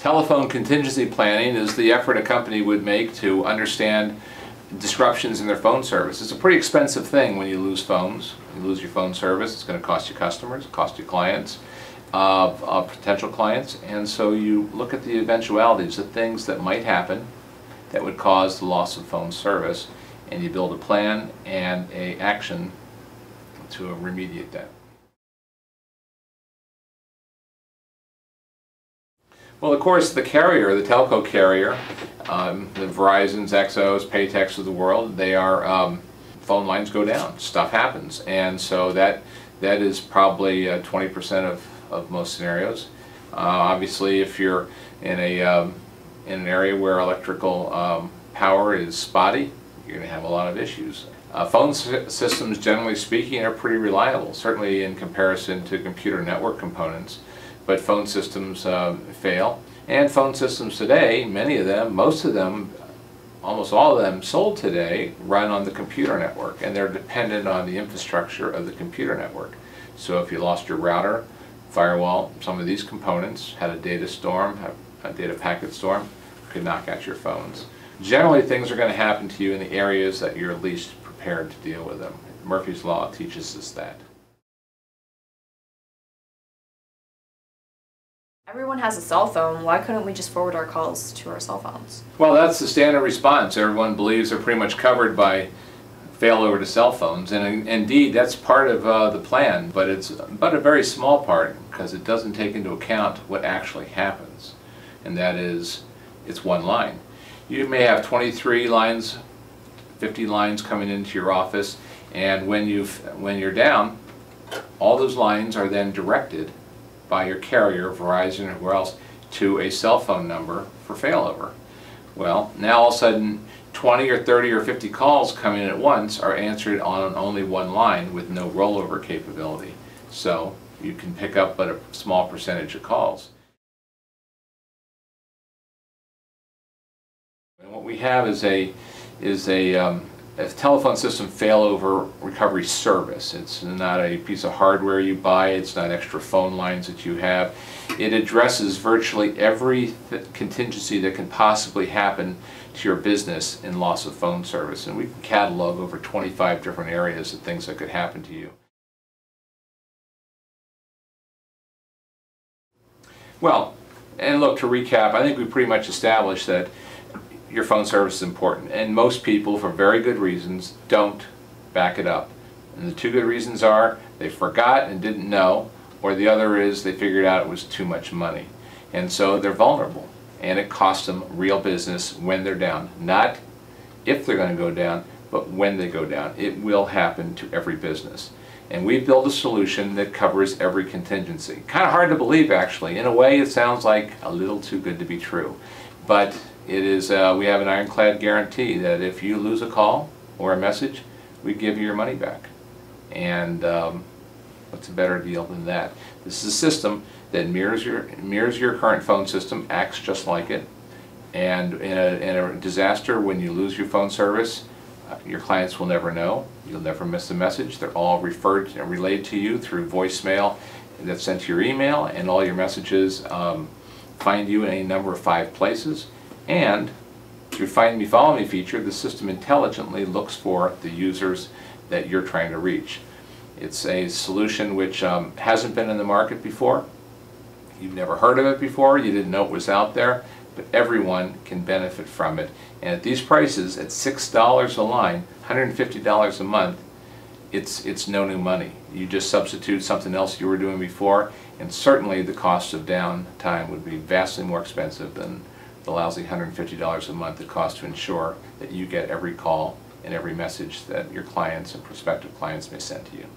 Telephone contingency planning is the effort a company would make to understand disruptions in their phone service. It's a pretty expensive thing when you lose phones. You lose your phone service, it's going to cost you customers, cost you clients, potential clients, and so you look at the eventualities, the things that might happen that would cause the loss of phone service, and you build a plan and an action to remediate that. Well, of course, the carrier, the telco carrier, the Verizons, Exos, Paytex of the world, they are, phone lines go down, stuff happens, and so that is probably 20% of most scenarios. Obviously, if you're in an area where electrical power is spotty, you're going to have a lot of issues. Phone systems, generally speaking, are pretty reliable, certainly in comparison to computer network components. But phone systems fail, and phone systems today, many of them, most of them, almost all of them sold today run on the computer network, and they're dependent on the infrastructure of the computer network. So if you lost your router, firewall, some of these components had a data storm, a data packet storm, could knock out your phones. Generally, things are going to happen to you in the areas that you're least prepared to deal with them. Murphy's Law teaches us that. Everyone has a cell phone. Why couldn't we just forward our calls to our cell phones? Well, that's the standard response. Everyone believes they're pretty much covered by failover to cell phones, and indeed that's part of the plan, but it's but a very small part because it doesn't take into account what actually happens, and that is it's one line. You may have 23 lines, 50 lines coming into your office, and when you're down, all those lines are then directed by your carrier, Verizon or whoever else, to a cell phone number for failover. Well, now all of a sudden 20 or 30 or 50 calls coming in at once are answered on only one line with no rollover capability. So you can pick up but a small percentage of calls. And what we have is a telephone system failover recovery service. It's not a piece of hardware you buy, it's not extra phone lines that you have. It addresses virtually every contingency that can possibly happen to your business in loss of phone service. And we can catalog over 25 different areas of things that could happen to you. Well, and look, to recap, I think we pretty much established that your phone service is important, and most people, for very good reasons, don't back it up. And the two good reasons are they forgot and didn't know, or the other is they figured out it was too much money. And so they're vulnerable, and it costs them real business when they're down. Not if they're going to go down, but when they go down. It will happen to every business. And we built a solution that covers every contingency. Kind of hard to believe, actually. In a way, it sounds like a little too good to be true. But it is, we have an ironclad guarantee that if you lose a call or a message, we give you your money back. And what's a better deal than that? This is a system that mirrors your current phone system, acts just like it. And in a disaster, when you lose your phone service, your clients will never know. You'll never miss a message. They're all referred and relayed to you through voicemail that's sent to your email, and all your messages find you in a number of 5 places. And through Find Me, Follow Me feature, the system intelligently looks for the users that you're trying to reach. It's a solution which hasn't been in the market before. You've never heard of it before, you didn't know it was out there, but everyone can benefit from it. And at these prices, at $6 a line, $150 a month, it's no new money. You just substitute something else you were doing before, and certainly the cost of downtime would be vastly more expensive than the lousy $150 a month it costs to ensure that you get every call and every message that your clients and prospective clients may send to you.